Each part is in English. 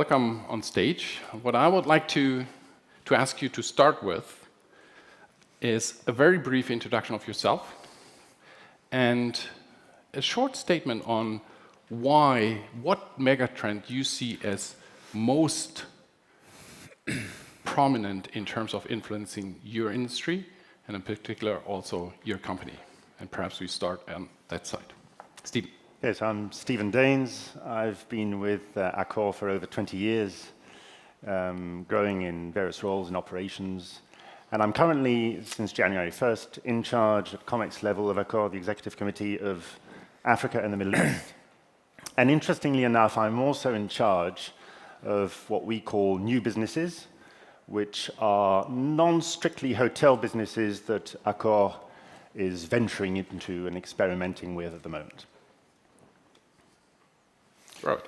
welcome on stage. What I would like to ask you to start with is a very brief introduction of yourself and a short statement on what megatrend you see as most prominent in terms of influencing your industry, and in particular also your company. And perhaps we start on that side. Stephen. Yes, I'm Stephen Daines. I've been with Accor for over 20 years, growing in various roles in operations. And I'm currently, since January 1st, in charge at COMEX level of Accor, the Executive Committee of Africa and the Middle East. And interestingly enough, I'm also in charge of what we call new businesses, which are non-strictly hotel businesses that Accor is venturing into and experimenting with at the moment. Right.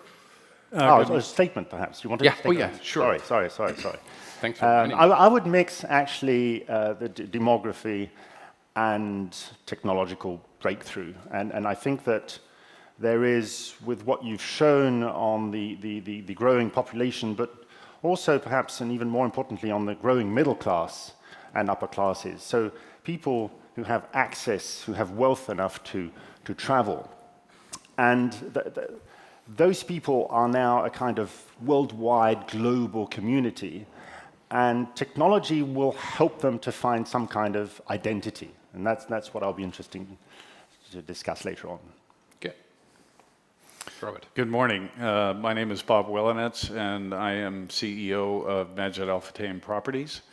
A statement, perhaps. You want to? Oh, yeah, sure. Sorry. Thanks for I would mix actually the demography and technological breakthrough, and I think that there is, with what you've shown on the growing population, but also perhaps, and even more importantly, on the growing middle class and upper classes. So people who have access, who have wealth enough to travel, and those people are now a kind of worldwide, global community, and technology will help them to find some kind of identity, and that's what I'll be interested to discuss later on. Okay. Robert. Good morning. My name is Bob Welanetz, and I am CEO of Majid Futtaim Properties.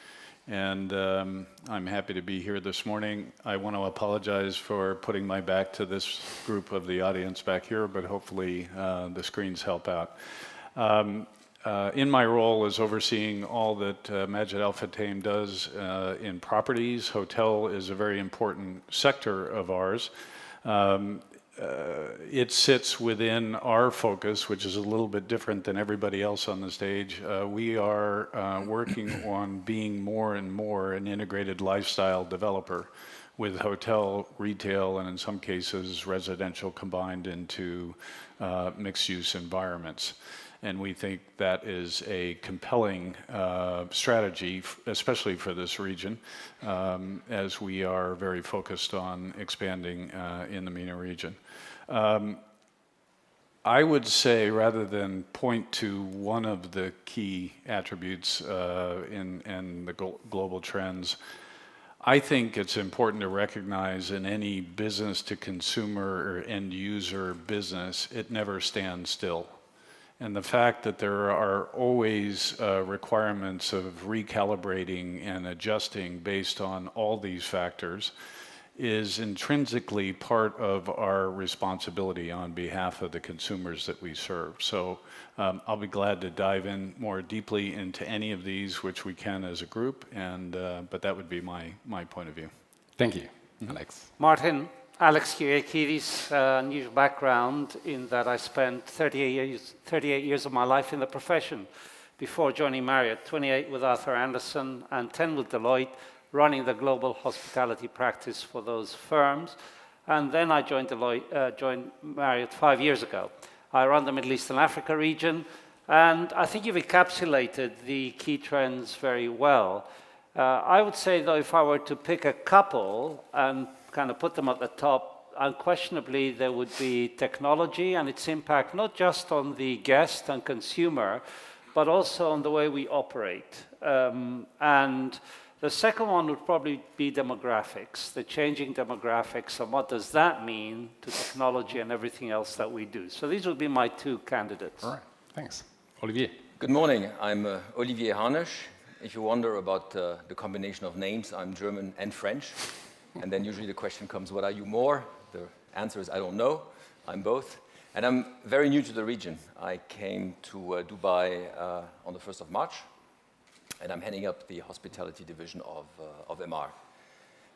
And I'm happy to be here this morning. I want to apologize for putting my back to this group of the audience back here, but hopefully the screens help out. In my role as overseeing all that Majid Futtaim does in properties, hotel is a very important sector of ours. It sits within our focus, which is a little bit different than everybody else on the stage. We are working on being more and more an integrated lifestyle developer with hotel, retail, and in some cases residential combined into mixed-use environments. And we think that is a compelling strategy, especially for this region, as we are very focused on expanding in the MENA region. I would say, rather than point to one of the key attributes in the global trends, I think it's important to recognize in any business to consumer or end user business, it never stands still. And the fact that there are always requirements of recalibrating and adjusting based on all these factors is intrinsically part of our responsibility on behalf of the consumers that we serve. So I'll be glad to dive in more deeply into any of these, which we can as a group, and but that would be my point of view. Thank you. Alex. Martin. Alex Kyriakidis, unusual background in that I spent 38 years of my life in the profession before joining Marriott, 28 with Arthur Andersen and 10 with Deloitte, running the global hospitality practice for those firms. And then I joined Marriott 5 years ago. I run the Middle East and Africa region, and I think you've encapsulated the key trends very well. I would say, though, if I were to pick a couple and kind of put them at the top, unquestionably there would be technology and its impact not just on the guest and consumer, but also on the way we operate. And the second one would probably be demographics, the changing demographics, and what does that mean to technology and everything else that we do. So these would be my two candidates. All right, thanks. Olivier. Good morning, I'm Olivier Harnisch. If you wonder about the combination of names, I'm German and French. And then usually the question comes, what are you more? The answer is, I don't know. I'm both. And I'm very new to the region. I came to Dubai on the 1st of March, and I'm heading up the hospitality division of Emaar.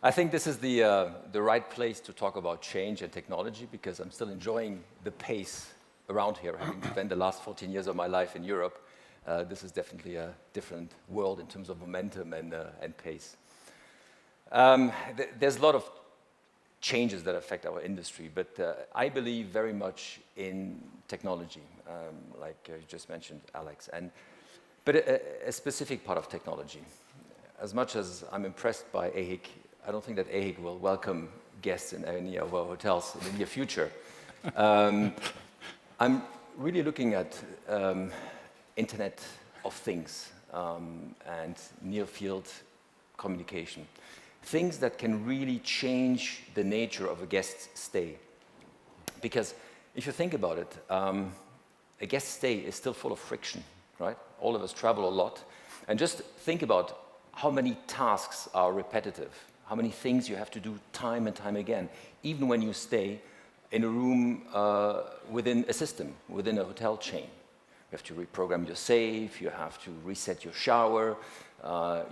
I think this is the right place to talk about change and technology, because I'm still enjoying the pace around here. Having spent the last 14 years of my life in Europe, this is definitely a different world in terms of momentum and pace. There's a lot of changes that affect our industry. But I believe very much in technology, like you just mentioned, Alex. But a specific part of technology. As much as I'm impressed by AHIC, I don't think that AHIC will welcome guests in any of our hotels in the near future. I'm really looking at Internet of Things and near-field communication. Things that can really change the nature of a guest's stay. Because if you think about it, a guest stay is still full of friction, right? All of us travel a lot. And just think about how many tasks are repetitive, how many things you have to do time and time again, even when you stay in a room within a system, within a hotel chain. You have to reprogram your safe, you have to reset your shower,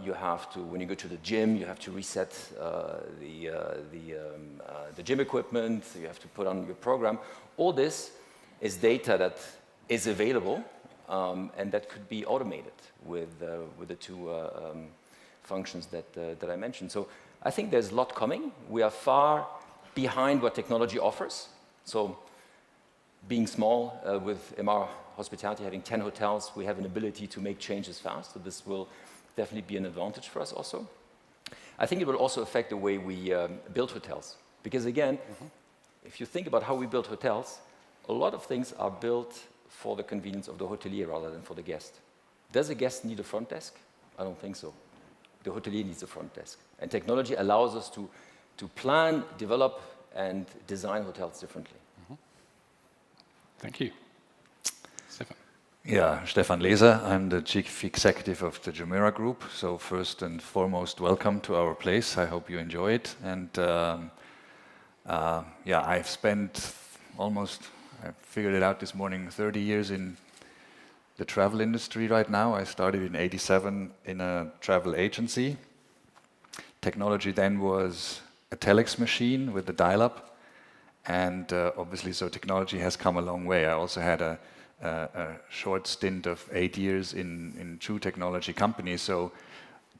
you have to, when you go to the gym, you have to reset the gym equipment, you have to put on your program. All this is data that is available and that could be automated with the two functions that I mentioned. So I think there's a lot coming. We are far behind what technology offers. So being small with Emaar Hospitality, having 10 hotels, we have an ability to make changes fast. So this will definitely be an advantage for us also. I think it will also affect the way we build hotels. Because again, if you think about how we build hotels, a lot of things are built for the convenience of the hotelier rather than for the guest. Does a guest need a front desk? I don't think so. The hotelier needs a front desk. And technology allows us to plan, develop, and design hotels differently. Thank you. Stefan. Yeah, Stefan Leser. I'm the Chief Executive of the Jumeirah Group. So first and foremost, welcome to our place. I hope you enjoy it. And yeah, I've spent almost, I figured it out this morning, 30 years in the travel industry right now. I started in '87 in a travel agency. Technology then was a telex machine with a dial-up. And obviously, so technology has come a long way. I also had a short stint of 8 years in true technology companies. So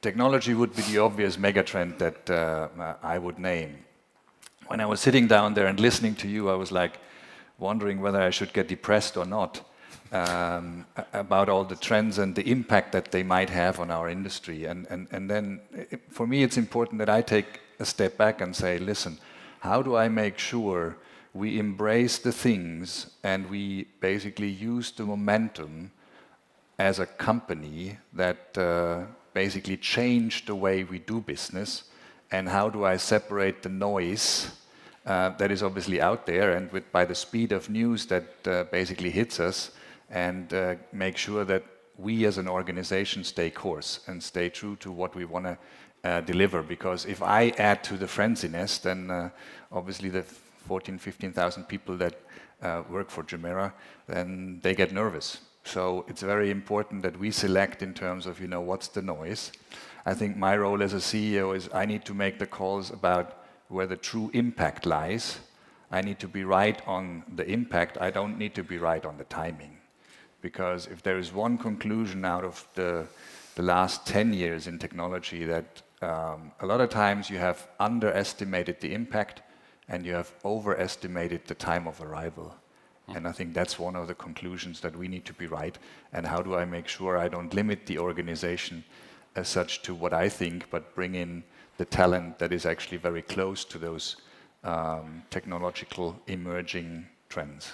technology would be the obvious megatrend that I would name. When I was sitting down there and listening to you, I was like wondering whether I should get depressed or not about all the trends and the impact that they might have on our industry. And then for me, it's important that I take a step back and say, listen, how do I make sure we embrace the things and we basically use the momentum as a company that basically change the way we do business? And how do I separate the noise that is obviously out there and by the speed of news that basically hits us, and make sure that we as an organization stay course and stay true to what we want to deliver? Because if I add to the frenziness, then obviously the 14,000, 15,000 people that work for Jumeirah, then they get nervous. So it's very important that we select in terms of, what's the noise. I think my role as a CEO is I need to make the calls about where the true impact lies. I need to be right on the impact. I don't need to be right on the timing. Because if there is one conclusion out of the last 10 years in technology, that a lot of times you have underestimated the impact and you have overestimated the time of arrival. And I think that's one of the conclusions, that we need to be right. And how do I make sure I don't limit the organization as such to what I think, but bring in the talent that is actually very close to those technological emerging trends.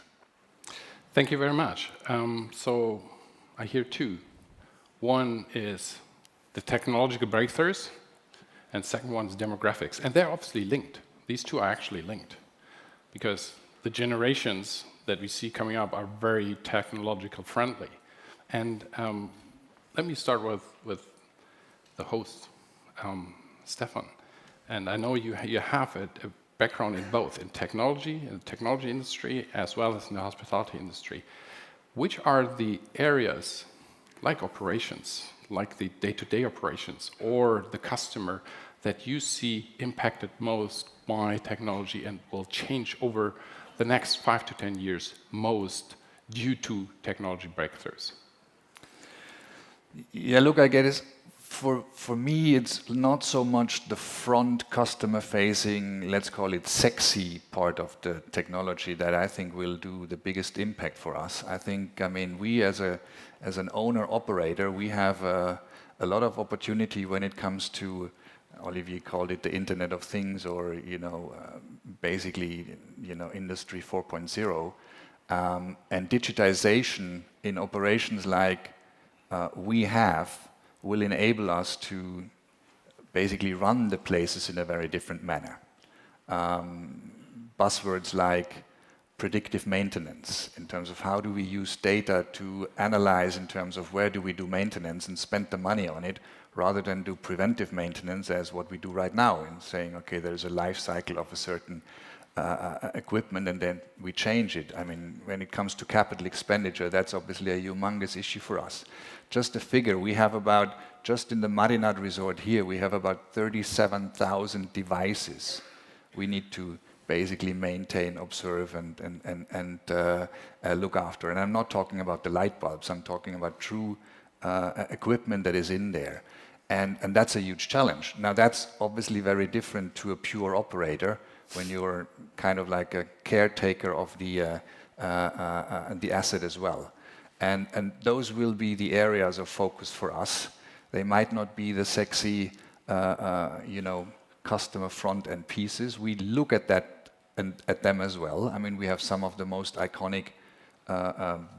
Thank you very much. So I hear two. One is the technological breakthroughs, and second one is demographics. And they're obviously linked. These two are actually linked, because the generations that we see coming up are very technological friendly. And let me start with the host, Stefan. And I know you have a background in both, in the technology industry, as well as in the hospitality industry. Which are the areas, like operations, like the day-to-day operations, or the customer, that you see impacted most by technology and will change over the next 5 to 10 years most due to technology breakthroughs? Yeah, look, I get it For me, it's not so much the front customer-facing, let's call it sexy part of the technology that I think will do the biggest impact for us. I think, I mean, we as an owner-operator, we have a lot of opportunity when it comes to, Olivier called it the Internet of Things, or, you know, basically, you know, Industry 4.0, and digitization in operations like we have will enable us to basically run the places in a very different manner. Buzzwords like predictive maintenance, in terms of how do we use data to analyze in terms of where do we do maintenance and spend the money on it, rather than do preventive maintenance as what we do right now, in saying, okay, there's a life cycle of a certain equipment and then we change it. I mean, when it comes to capital expenditure, that's obviously a humongous issue for us. Just a figure, we have about, just in the Marinad resort here, we have about 37,000 devices we need to basically maintain, observe, and look after. And I'm not talking about the light bulbs, I'm talking about true equipment that is in there. And that's a huge challenge. Now that's obviously very different to a pure operator, when you're kind of like a caretaker of the asset as well. And those will be the areas of focus for us. They might not be the sexy, you know, customer front-end pieces. We look at that and at them as well. I mean, we have some of the most iconic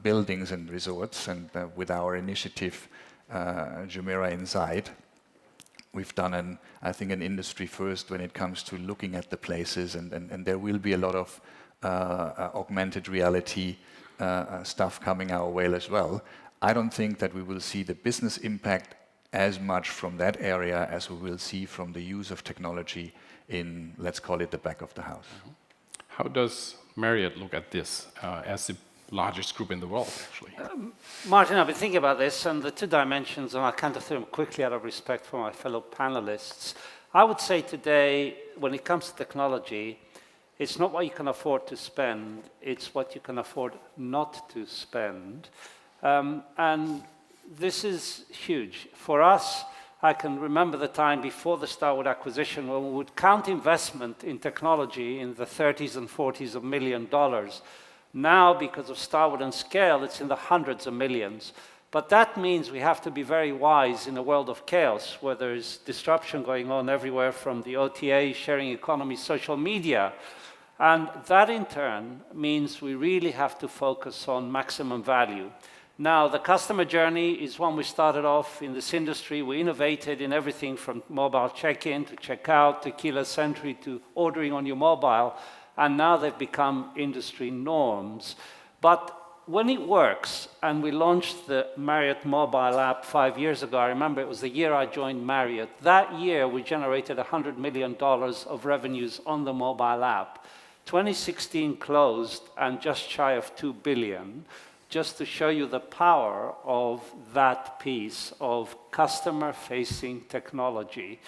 buildings and resorts, and with our initiative, Jumeirah Inside, we've done, I think, an industry first when it comes to looking at the places, and there will be a lot of augmented reality stuff coming our way as well. I don't think that we will see the business impact as much from that area as we will see from the use of technology in, let's call it, the back of the house. How does Marriott look at this as the largest group in the world, actually? Martin, I've been thinking about this, and the two dimensions, and I'll kind of through them quickly out of respect for my fellow panelists. I would say today, when it comes to technology, it's not what you can afford to spend, it's what you can afford not to spend. And this is huge. For us, I can remember the time before the Starwood acquisition when we would count investment in technology in the 30s and 40s of $1 million. Now, because of Starwood and scale, it's in the hundreds of millions. But that means we have to be very wise in a world of chaos, where there's disruption going on everywhere from the OTA, sharing economy, social media. And that, in turn, means we really have to focus on maximum value. Now, the customer journey is one we started off in this industry. We innovated in everything from mobile check-in to check-out to keyless entry to ordering on your mobile. And now they've become industry norms. But when it works, and we launched the Marriott mobile app 5 years ago, I remember it was the year I joined Marriott. That year, we generated $100 million of revenues on the mobile app. 2016 closed and just shy of $2 billion, just to show you the power of that piece of customer-facing technology.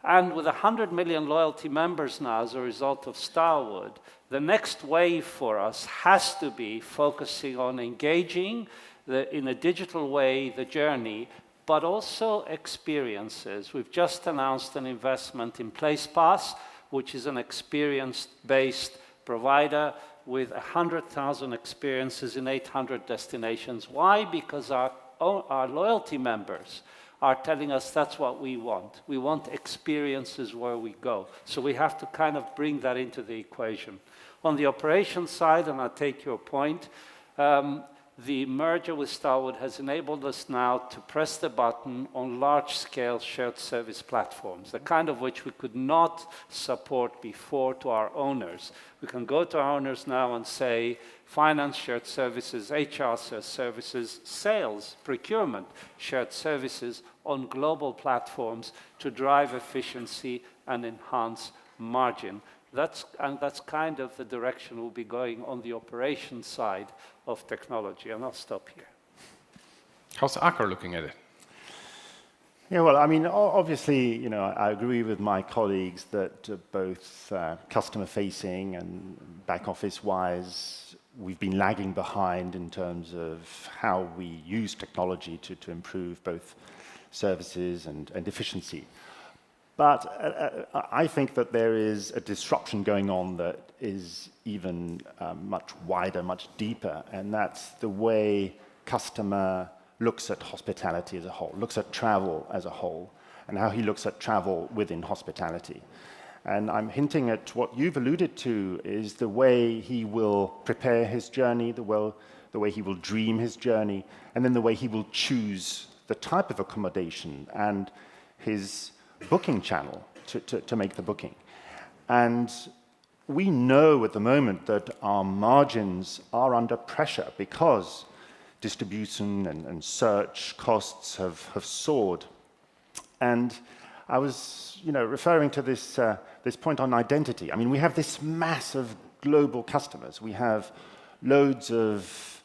And with 100 million loyalty members now as a result of Starwood, the next wave for us has to be focusing on engaging in a digital way the journey, but also experiences. We've just announced an investment in PlacePass, which is an experience-based provider with 100,000 experiences in 800 destinations. Why? Because our loyalty members are telling us that's what we want. We want experiences where we go. So we have to kind of bring that into the equation. On the operations side, and I'll take your point, the merger with Starwood has enabled us now to press the button on large-scale shared service platforms, the kind of which we could not support before to our owners. We can go to our owners now and say, finance shared services, HR shared services, sales, procurement shared services on global platforms to drive efficiency and enhance margin. That's kind of the direction we'll be going on the operations side of technology, and I'll stop here. How's Accor looking at it? Yeah, well, I mean, obviously, you know, I agree with my colleagues that both customer-facing and back-office-wise, we've been lagging behind in terms of how we use technology to improve both services and efficiency. But I think that there is a disruption going on that is even much wider, much deeper, and that's the way customer looks at hospitality as a whole, looks at travel as a whole, and how he looks at travel within hospitality. And I'm hinting at what you've alluded to is the way he will prepare his journey, the way he will dream his journey, and then the way he will choose the type of accommodation and his booking channel to make the booking. And we know at the moment that our margins are under pressure because distribution and search costs have soared. And I was, referring to this point on identity. I mean, we have this mass of global customers. We have loads of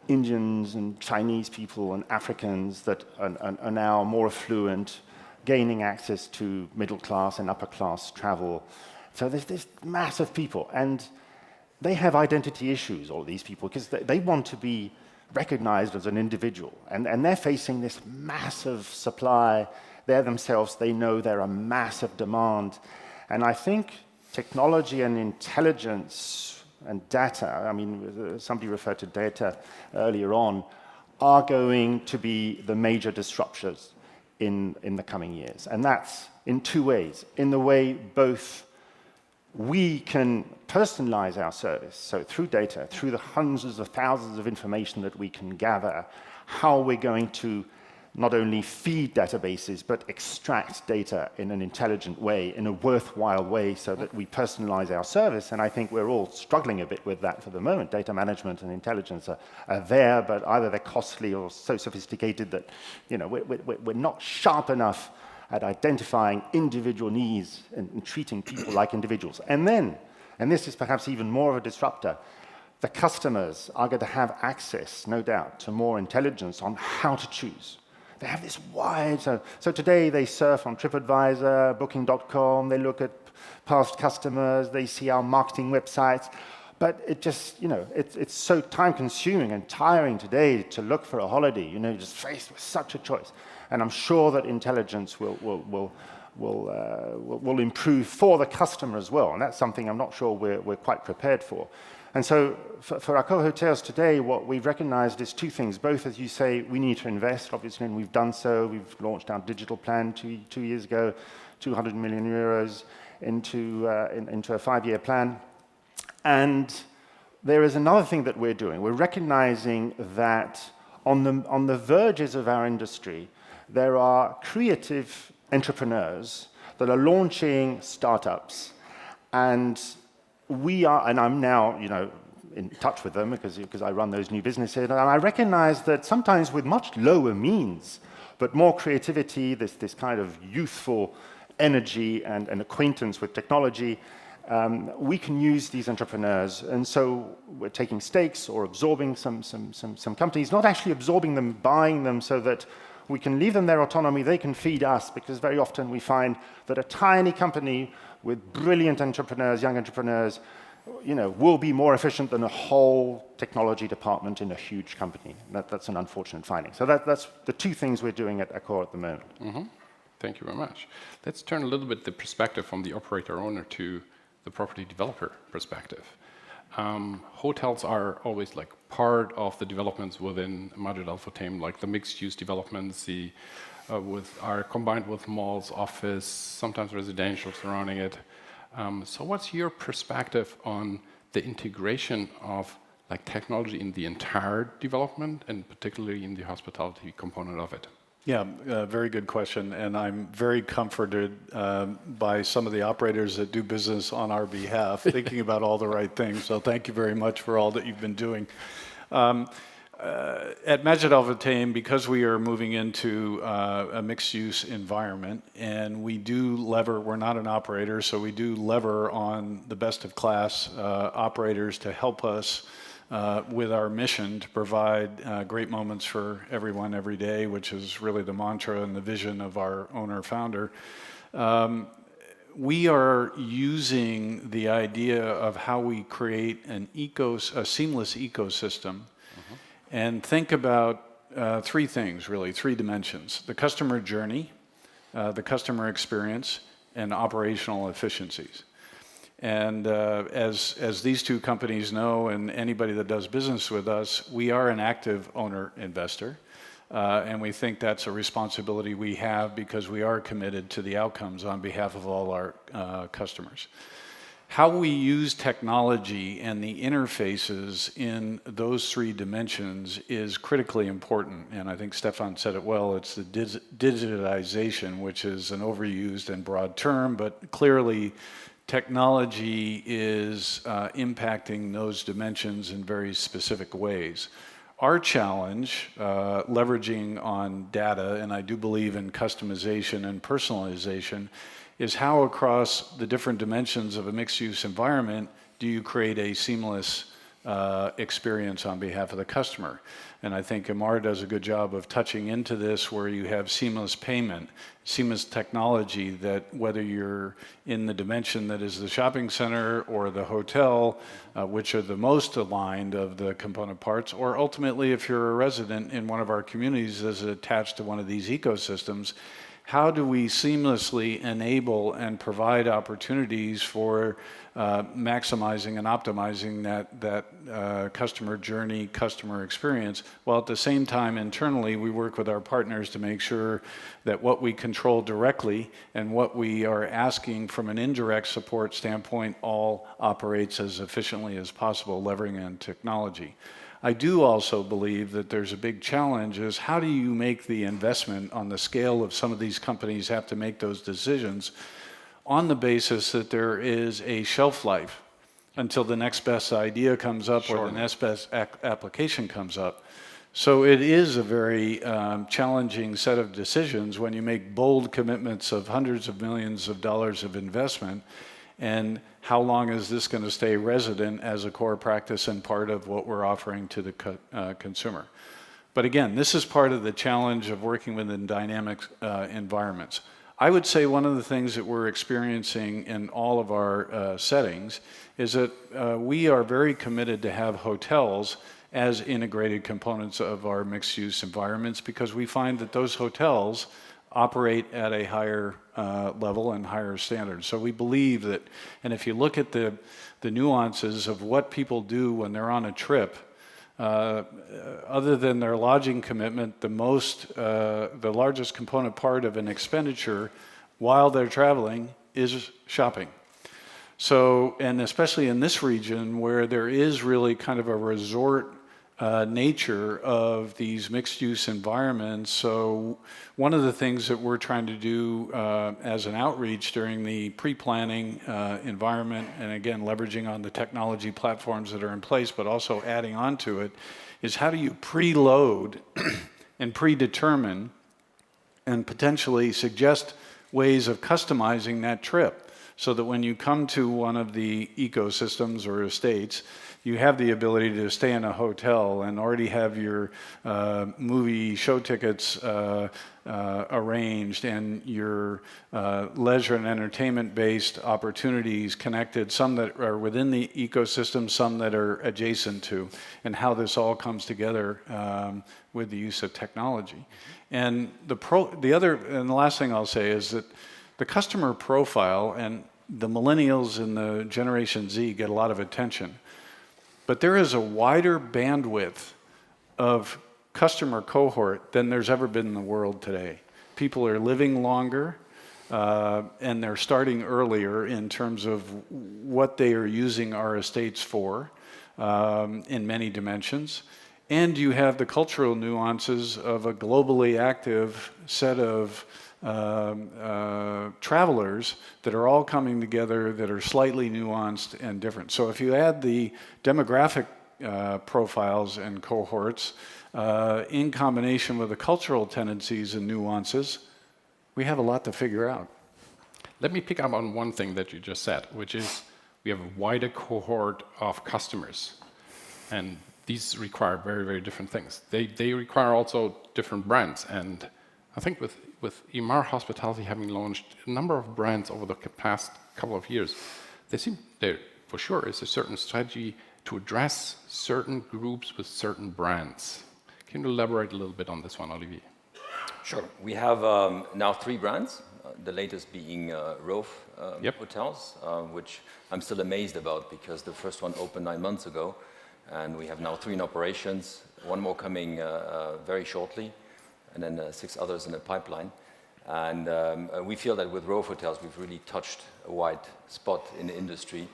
Indians and Chinese people and Africans that are now more affluent, gaining access to middle class and upper class travel. So there's this mass of people, and they have identity issues, all these people, because they want to be recognized as an individual, and they're facing this massive supply. They themselves, they know there are massive demand. And I think technology and intelligence and data, I mean, somebody referred to data earlier on, are going to be the major disruptors in the coming years. And that's in two ways. In the way both we can personalize our service, so through data, through the hundreds of thousands of information that we can gather, how we're going to not only feed databases, but extract data in an intelligent way, in a worthwhile way, so that we personalize our service. And I think we're all struggling a bit with that for the moment. Data management and intelligence are there, but either they're costly or so sophisticated that we're not sharp enough at identifying individual needs and treating people like individuals. And then, and this is perhaps even more of a disruptor, the customers are going to have access, no doubt, to more intelligence on how to choose. They have this wide, so today they surf on TripAdvisor, Booking.com, they look at past customers, they see our marketing websites, but it just, it's so time-consuming and tiring today to look for a holiday, you're just faced with such a choice. And I'm sure that intelligence will improve for the customer as well, and that's something I'm not sure we're quite prepared for. And so for AccorHotels today, what we've recognized is two things. Both, as you say, we need to invest, obviously, and we've done so. We've launched our digital plan two years ago, 200 million euros into a 5-year plan. And there is another thing that we're doing. We're recognizing that on the verges of our industry, there are creative entrepreneurs that are launching startups, and I'm now, in touch with them because I run those new businesses, and I recognize that sometimes with much lower means, but more creativity, this kind of youthful energy and acquaintance with technology, we can use these entrepreneurs. And so we're taking stakes or absorbing some companies, not actually absorbing them, buying them so that we can leave them their autonomy, they can feed us, because very often we find that a tiny company with brilliant entrepreneurs, young entrepreneurs, will be more efficient than a whole technology department in a huge company. That's an unfortunate finding. So that's the two things we're doing at Accor at the moment. Mm-hmm. Thank you very much. Let's turn a little bit the perspective from the operator-owner to the property developer perspective. Hotels are always like part of the developments within Majid Al Futtaim, like the mixed-use developments, are combined with malls, office, sometimes residential surrounding it. So what's your perspective on the integration of like technology in the entire development, and particularly in the hospitality component of it? Yeah, very good question, and I'm very comforted by some of the operators that do business on our behalf, thinking about all the right things. So thank you very much for all that you've been doing. At Majid Al Futtaim, because we are moving into a mixed-use environment, and we do lever, we're not an operator, so we do lever on the best-of-class operators to help us with our mission to provide great moments for everyone every day, which is really the mantra and the vision of our owner-founder. We are using the idea of how we create a seamless ecosystem, and think about three things, really, three dimensions: the customer journey, the customer experience, and operational efficiencies. And as these two companies know, and anybody that does business with us, we are an active owner investor. And we think that's a responsibility we have because we are committed to the outcomes on behalf of all our customers. How we use technology and the interfaces in those three dimensions is critically important. And I think Stefan said it well. It's the digitization, which is an overused and broad term, but clearly technology is impacting those dimensions in very specific ways. Our challenge, leveraging on data, and I do believe in customization and personalization, is how across the different dimensions of a mixed-use environment do you create a seamless experience on behalf of the customer. And I think Emaar does a good job of touching into this, where you have seamless payment, seamless technology, that whether you're in the dimension that is the shopping center or the hotel, which are the most aligned of the component parts, or ultimately if you're a resident in one of our communities that's attached to one of these ecosystems, how do we seamlessly enable and provide opportunities for maximizing and optimizing that customer journey, customer experience, while at the same time internally we work with our partners to make sure that what we control directly and what we are asking from an indirect support standpoint all operates as efficiently as possible, leveraging on technology. I do also believe that there's a big challenge is how do you make the investment on the scale of some of these companies have to make those decisions on the basis that there is a shelf life until the next best idea comes up or the next best application comes up. So it is a very challenging set of decisions when you make bold commitments of hundreds of millions of dollars of investment, and how long is this going to stay resident as a core practice and part of what we're offering to the consumer. But again, this is part of the challenge of working within dynamic environments. I would say one of the things that we're experiencing in all of our settings is that we are very committed to have hotels as integrated components of our mixed-use environments, because we find that those hotels operate at a higher level and higher standards. So we believe that, and if you look at the nuances of what people do when they're on a trip, other than their lodging commitment, the largest component part of an expenditure while they're traveling is shopping. So, and especially in this region where there is really kind of a resort nature of these mixed-use environments. So one of the things that we're trying to do as an outreach during the pre-planning environment, and again leveraging on the technology platforms that are in place, but also adding on to it, is how do you preload and predetermine and potentially suggest ways of customizing that trip, so that when you come to one of the ecosystems or estates, you have the ability to stay in a hotel and already have your movie show tickets arranged, and your leisure and entertainment-based opportunities connected, some that are within the ecosystem, some that are adjacent to, and how this all comes together with the use of technology. And the last thing I'll say is that the customer profile, and the millennials and the Generation Z get a lot of attention, but there is a wider bandwidth of customer cohort than there's ever been in the world today. People are living longer, and they're starting earlier in terms of what they are using our estates for in many dimensions. And you have the cultural nuances of a globally active set of travelers that are all coming together that are slightly nuanced and different. So if you add the demographic profiles and cohorts in combination with the cultural tendencies and nuances, we have a lot to figure out. Let me pick up on one thing that you just said, which is we have a wider cohort of customers, and these require very, very different things. They require also different brands, and I think with Emaar Hospitality having launched a number of brands over the past couple of years, there for sure is a certain strategy to address certain groups with certain brands. Can Can you elaborate a little bit on this one, Olivier? Sure. We have now 3 brands, the latest being Rove Hotels, which I'm still amazed about because the first one opened 9 months ago, and we have now 3 in operations, 1 more coming very shortly, and then 6 others in the pipeline. And we feel that with Rove Hotels, we've really touched a wide spot in the industry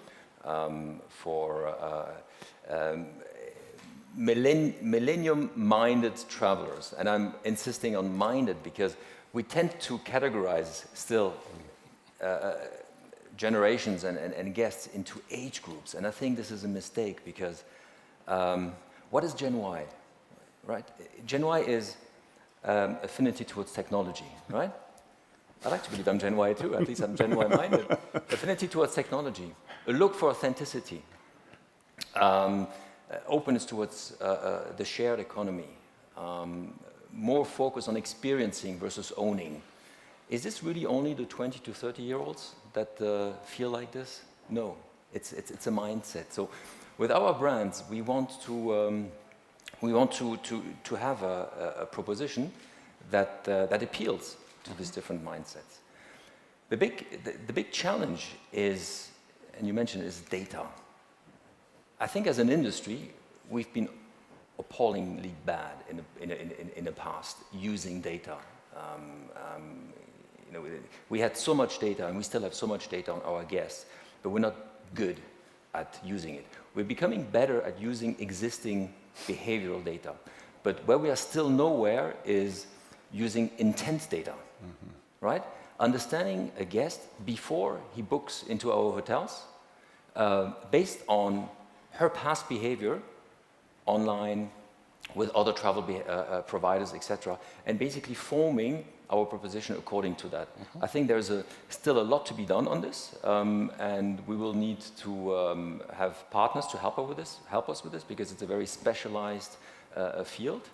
for millennium-minded travelers. And I'm insisting on minded because we tend to categorize still generations and guests into age groups. And I think this is a mistake because what is Gen Y, right? Gen Y is affinity towards technology, right? I like to believe I'm Gen Y too, at least I'm Gen Y minded. Affinity towards technology, a look for authenticity, openness towards the shared economy, more focus on experiencing versus owning. Is this really only the 20 to 30-year-olds that feel like this? No, it's a mindset. So with our brands, we want to have a proposition that appeals to these different mindsets. The big challenge is, and you mentioned, is data. I think as an industry, we've been appallingly bad in the past using data. We had so much data, and we still have so much data on our guests, but we're not good at using it. We're becoming better at using existing behavioral data, but where we are still nowhere is using intent data, right? Understanding a guest before he books into our hotels, based on her past behavior online, with other travel providers, etc., and basically forming our proposition according to that. I think there's still a lot to be done on this, and we will need to have partners to help us with this, because it's a very specialized field.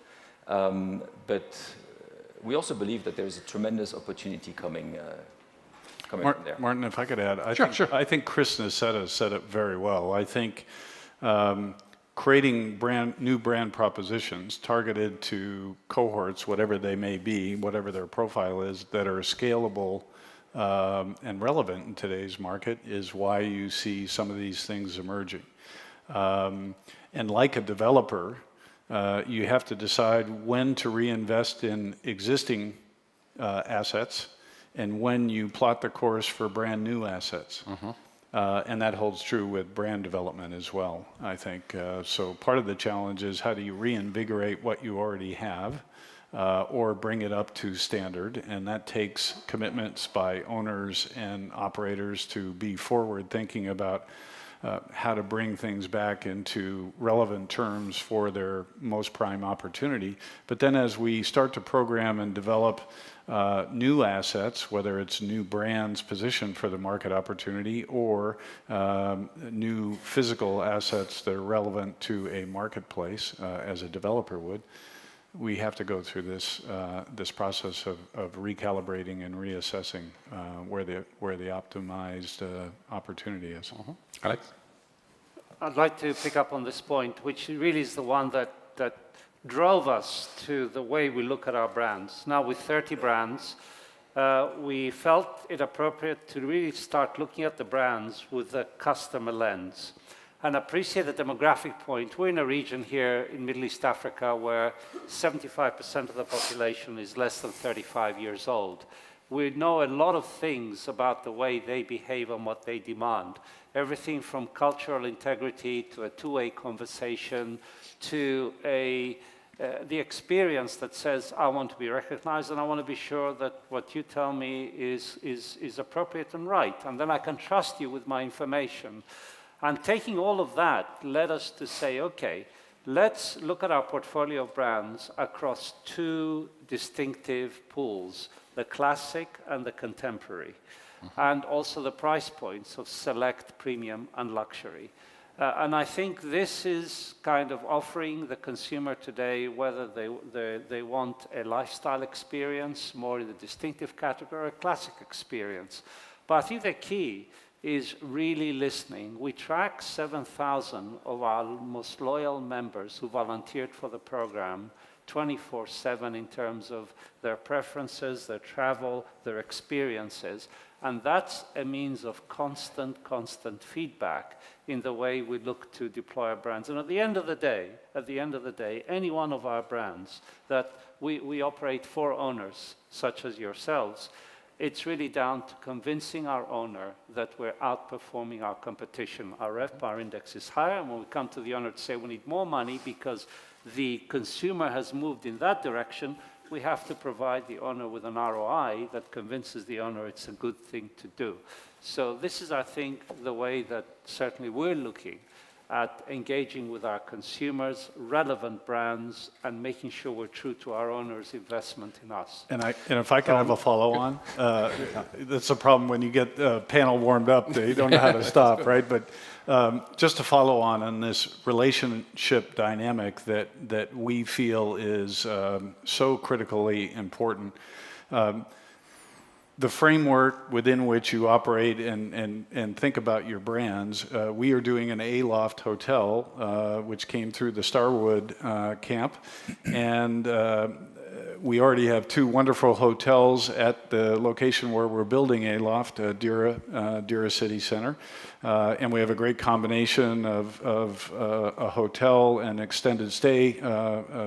But we also believe that there's a tremendous opportunity coming from there. Martin, if I could add, I think Chris Nassetta said it very well. I think creating new brand propositions targeted to cohorts, whatever they may be, whatever their profile is, that are scalable and relevant in today's market is why you see some of these things emerging. And like a developer, you have to decide when to reinvest in existing assets and when you plot the course for brand new assets. And that holds true with brand development as well, I think. So part of the challenge is how do you reinvigorate what you already have or bring it up to standard, and that takes commitments by owners and operators to be forward thinking about how to bring things back into relevant terms for their most prime opportunity. But then as we start to program and develop new assets, whether it's new brands positioned for the market opportunity or new physical assets that are relevant to a marketplace, as a developer would, we have to go through this process of recalibrating and reassessing where the optimized opportunity is. Alex? I'd like to pick up on this point, which really is the one that drove us to the way we look at our brands. Now with 30 brands, we felt it appropriate to really start looking at the brands with a customer lens and appreciate the demographic point. We're in a region here in Middle East Africa where 75% of the population is less than 35 years old. We know a lot of things about the way they behave and what they demand. Everything from cultural integrity to a two-way conversation to the experience that says, I want to be recognized and I want to be sure that what you tell me is appropriate and right. And then I can trust you with my information. And taking all of that led us to say, okay, let's look at our portfolio of brands across two distinctive pools, the classic and the contemporary, and also the price points of select, premium, and luxury. And I think this is kind of offering the consumer today, whether they want a lifestyle experience, more in the distinctive category, or a classic experience. But I think the key is really listening. We track 7,000 of our most loyal members who volunteered for the program 24/7 in terms of their preferences, their travel, their experiences. And that's a means of constant feedback in the way we look to deploy our brands. And at the end of the day, any one of our brands that we operate for owners, such as yourselves, it's really down to convincing our owner that we're outperforming our competition. Our RevPAR index is higher, and when we come to the owner to say we need more money because the consumer has moved in that direction, we have to provide the owner with an ROI that convinces the owner it's a good thing to do. So this is, I think, the way that certainly we're looking at engaging with our consumers, relevant brands, and making sure we're true to our owners' investment in us. And if I can have a follow-on, that's a problem when you get the panel warmed up, they don't know how to stop, right? But just to follow on this relationship dynamic that we feel is so critically important. The framework within which you operate and think about your brands, we are doing an Aloft hotel, which came through the Starwood camp, and we already have 2 wonderful hotels at the location where we're building Aloft, Dura City Center, and we have a great combination of a hotel and extended stay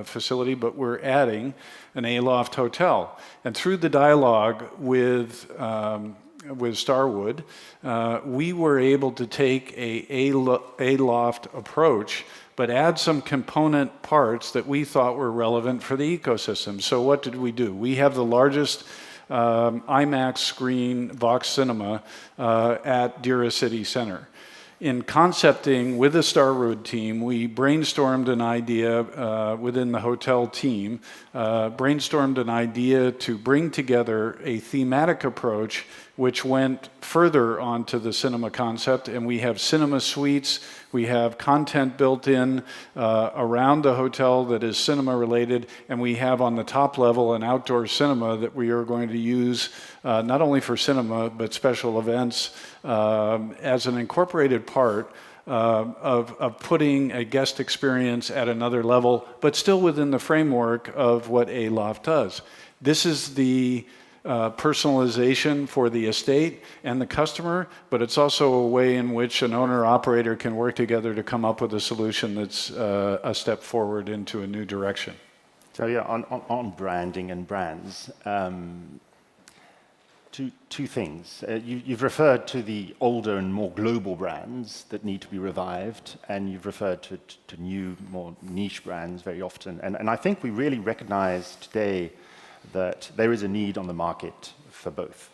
facility, but we're adding an Aloft hotel. And through the dialogue with Starwood, we were able to take a Aloft approach, but add some component parts that we thought were relevant for the ecosystem. So what did we do? We have the largest IMAX screen Vox Cinema at Dura City Center. In concepting with the Starwood team, we brainstormed an idea within the hotel team, brainstormed an idea to bring together a thematic approach which went further onto the cinema concept, and we have cinema suites, we have content built in around the hotel that is cinema related, and we have on the top level an outdoor cinema that we are going to use not only for cinema but special events as an incorporated part of putting a guest experience at another level, but still within the framework of what Aloft does. This is the personalization for the estate and the customer, but it's also a way in which an owner-operator can work together to come up with a solution that's a step forward into a new direction. So yeah, on branding and brands, two things. You've referred to the older and more global brands that need to be revived, and you've referred to new, more niche brands very often. And I think we really recognize today that there is a need on the market for both.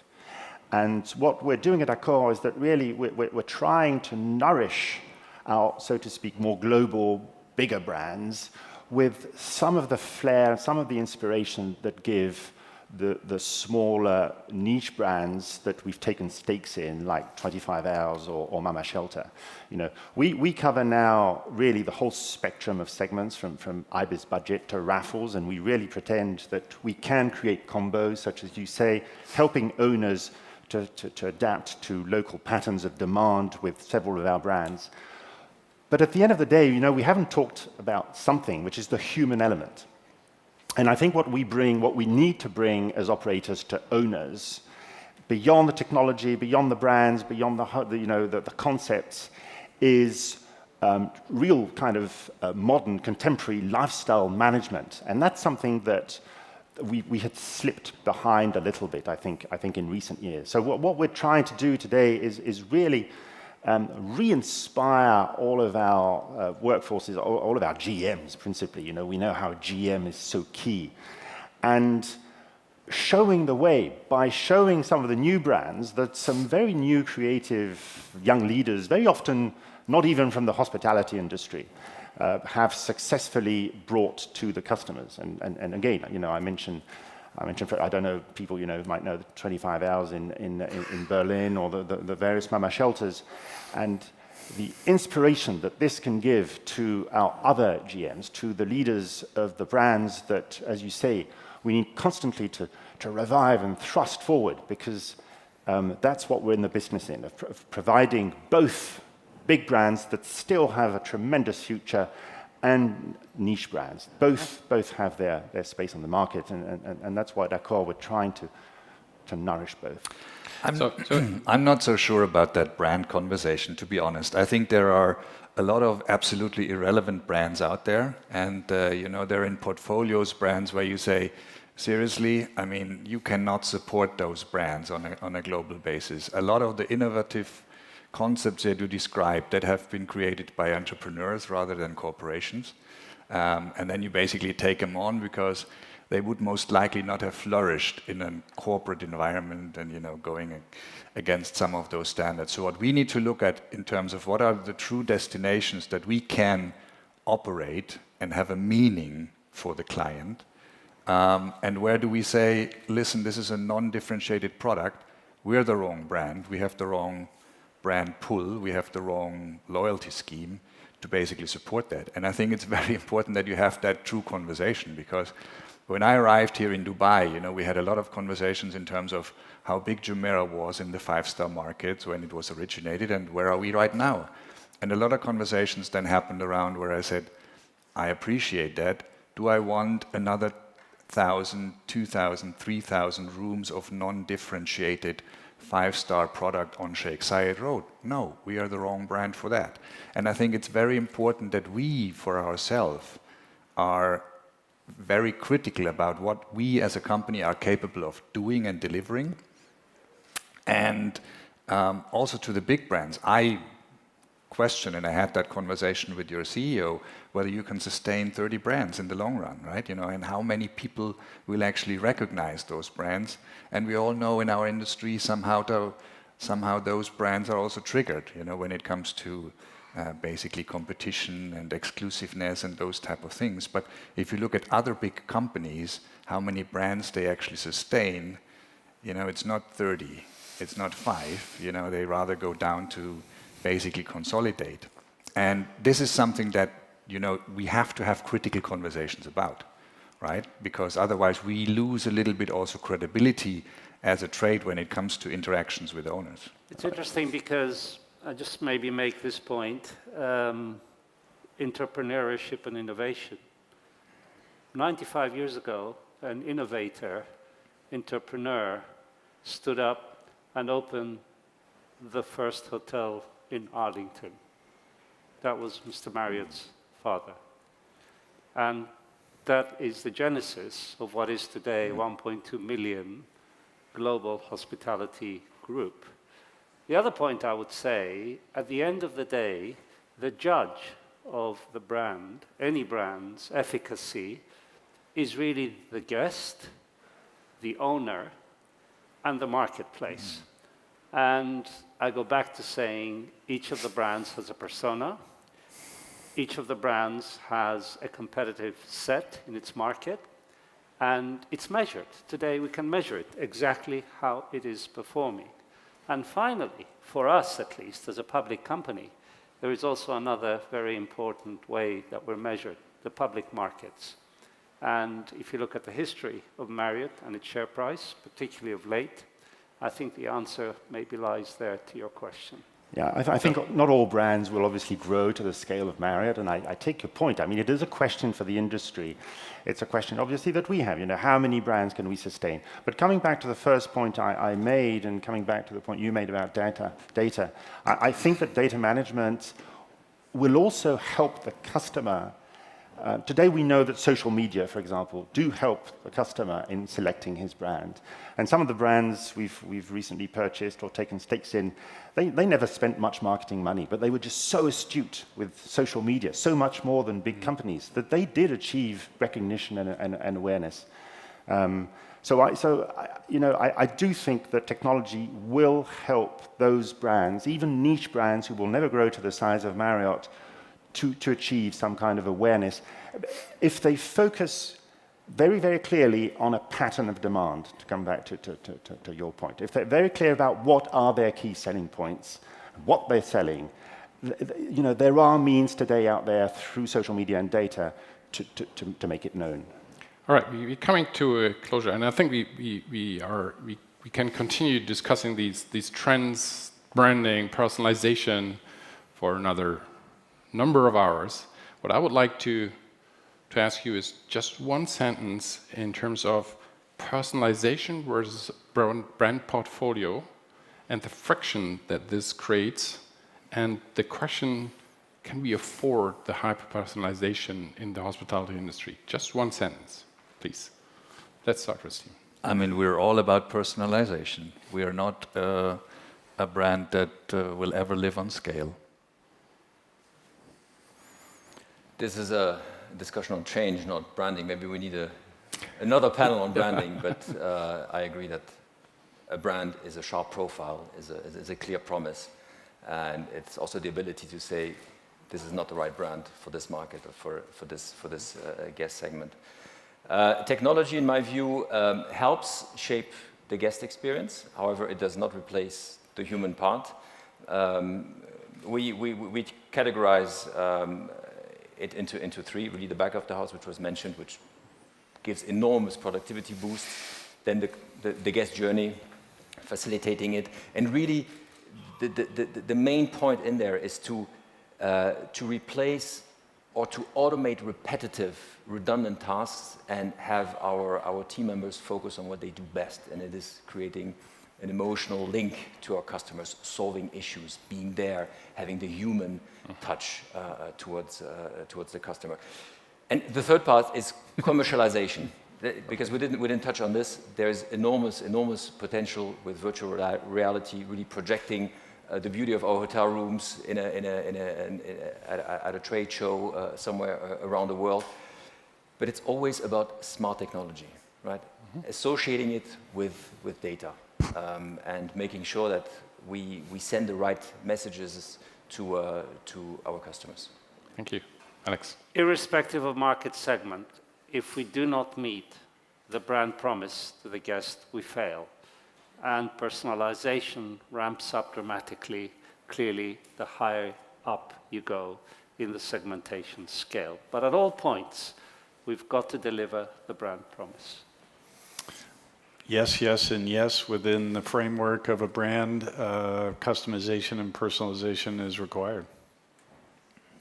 And what we're doing at Accor is that really we're trying to nourish our, so to speak, more global, bigger brands with some of the flair, some of the inspiration that give the smaller niche brands that we've taken stakes in, like 25 Hours or Mama Shelter. You know, we cover now really the whole spectrum of segments from Ibis budget to raffles, and we really pretend that we can create combos, such as you say, helping owners to adapt to local patterns of demand with several of our brands. But at the end of the day, you know, we haven't talked about something, which is the human element. And I think what we need to bring as operators to owners, beyond the technology, beyond the brands, beyond the concepts, is real kind of modern, contemporary lifestyle management. And that's something that we had slipped behind a little bit, I think in recent years. So what we're trying to do today is really re-inspire all of our workforces, all of our GMs principally. You know, we know how GM is so key. And showing the way by showing some of the new brands that some very new creative young leaders, very often not even from the hospitality industry, have successfully brought to the customers. And again, you know, I mentioned, I don't know, people, you know, might know the 25 Hours in Berlin or the various Mama Shelters, and the inspiration that this can give to our other GMs, to the leaders of the brands that, as you say, we need constantly to revive and thrust forward, because that's what we're in the business in, of providing both big brands that still have a tremendous future and niche brands. Both have their space on the market, and that's why at Accor we're trying to nourish both. I'm not so sure about that brand conversation, to be honest. I think there are a lot of absolutely irrelevant brands out there, and they're in portfolios, brands where you say, seriously, I mean, you cannot support those brands on a global basis. A lot of the innovative concepts that you described that have been created by entrepreneurs rather than corporations, and then you basically take them on because they would most likely not have flourished in a corporate environment and going against some of those standards. So what we need to look at in terms of what are the true destinations that we can operate and have a meaning for the client, and where do we say, listen, this is a non-differentiated product, we're the wrong brand, we have the wrong brand pull, we have the wrong loyalty scheme to basically support that. And I think it's very important that you have that true conversation, because when I arrived here in Dubai, we had a lot of conversations in terms of how big Jumeirah was in the 5-star markets when it was originated and where are we right now. And a lot of conversations then happened around where I said, I appreciate that. Do I want another 1,000, 2,000, 3,000 rooms of non-differentiated 5-star product on Sheikh Zayed Road? No, we are the wrong brand for that. And I think it's very important that we, for ourselves, are very critical about what we as a company are capable of doing and delivering. And also to the big brands, I question, and I had that conversation with your CEO, whether you can sustain 30 brands in the long run, right? And how many people will actually recognize those brands. And we all know in our industry somehow those brands are also triggered, when it comes to basically competition and exclusiveness and those type of things. But if you look at other big companies, how many brands they actually sustain, it's not 30, it's not 5, they rather go down to basically consolidate. And this is something that, we have to have critical conversations about, right? Because otherwise we lose a little bit also credibility as a trade when it comes to interactions with owners. It's interesting because I just maybe make this point, entrepreneurship and innovation. 95 years ago, an innovator, entrepreneur, stood up and opened the first hotel in Arlington. That was Mr. Marriott's father. And that is the genesis of what is today 1.2 million global hospitality group. The other point I would say, at the end of the day, the judge of the brand, any brand's efficacy, is really the guest, the owner, and the marketplace. And I go back to saying each of the brands has a persona, each of the brands has a competitive set in its market, and it's measured. Today we can measure it, exactly how it is performing. And finally, for us at least, as a public company, there is also another very important way that we're measured, the public markets. And if you look at the history of Marriott and its share price, particularly of late, I think the answer maybe lies there to your question. Yeah, I think not all brands will obviously grow to the scale of Marriott, and I take your point. I mean, it is a question for the industry. It's a question, obviously, that we have. How many brands can we sustain? But coming back to the first point I made, and coming back to the point you made about data, I think that data management will also help the customer. Today we know that social media, for example, do help the customer in selecting his brand. And some of the brands we've recently purchased or taken stakes in, they never spent much marketing money, but they were just so astute with social media, so much more than big companies, that they did achieve recognition and awareness. So I do think that technology will help those brands, even niche brands who will never grow to the size of Marriott, to achieve some kind of awareness, if they focus very, very clearly on a pattern of demand, to come back to your point. If they're very clear about what are their key selling points, what they're selling, there are means today out there through social media and data to make it known. All right, we're coming to a closure, and I think we can continue discussing these trends, branding, personalization for another number of hours. What I would like to ask you is just one sentence in terms of personalization versus brand portfolio and the friction that this creates, and the question, can we afford the hyper-personalization in the hospitality industry? Just one sentence, please. Let's start with Steve. I mean, we're all about personalization. We are not a brand that will ever live on scale. This is a discussion on change, not branding. Maybe we need another panel on branding, but I agree that a brand is a sharp profile, is a clear promise, and it's also the ability to say, this is not the right brand for this market or for this guest segment. Technology, in my view, helps shape the guest experience. However, it does not replace the human part. We categorize it into three, really the back of the house, which was mentioned, which gives enormous productivity boosts, then the guest journey, facilitating it, and really the main point in there is to replace or to automate repetitive, redundant tasks and have our team members focus on what they do best, and it is creating an emotional link to our customers, solving issues, being there, having the human touch towards the customer. And the third part is commercialization. Because we didn't touch on this, there's enormous potential with virtual reality, really projecting the beauty of our hotel rooms at a trade show somewhere around the world. But it's always about smart technology, right? Associating it with data and making sure that we send the right messages to our customers. Thank you. Alex. Irrespective of market segment, if we do not meet the brand promise to the guest, we fail. And personalization ramps up dramatically, clearly, the higher up you go in the segmentation scale. But at all points, we've got to deliver the brand promise. Yes, yes, and yes. Within the framework of a brand, customization and personalization is required.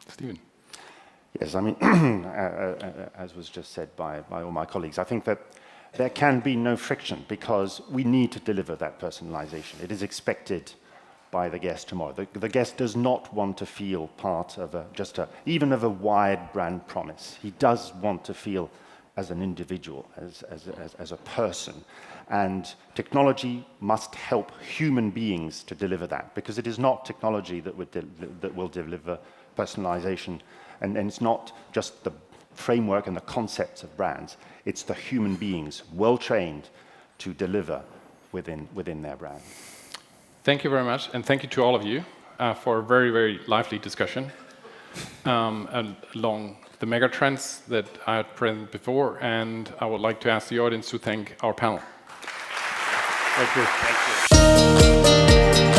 Stephen. Yes, I mean, as was just said by all my colleagues, I think that there can be no friction because we need to deliver that personalization. It is expected by the guest tomorrow. The guest does not want to feel part of even of a wide brand promise. He does want to feel as an individual, as a person. And technology must help human beings to deliver that, because it is not technology that will deliver personalization. And it's not just the framework and the concepts of brands, it's the human beings, well-trained to deliver within their brand. Thank you very much, and thank you to all of you for a very, very lively discussion along the mega trends that I had presented before, and I would like to ask the audience to thank our panel. Thank you. Thank you.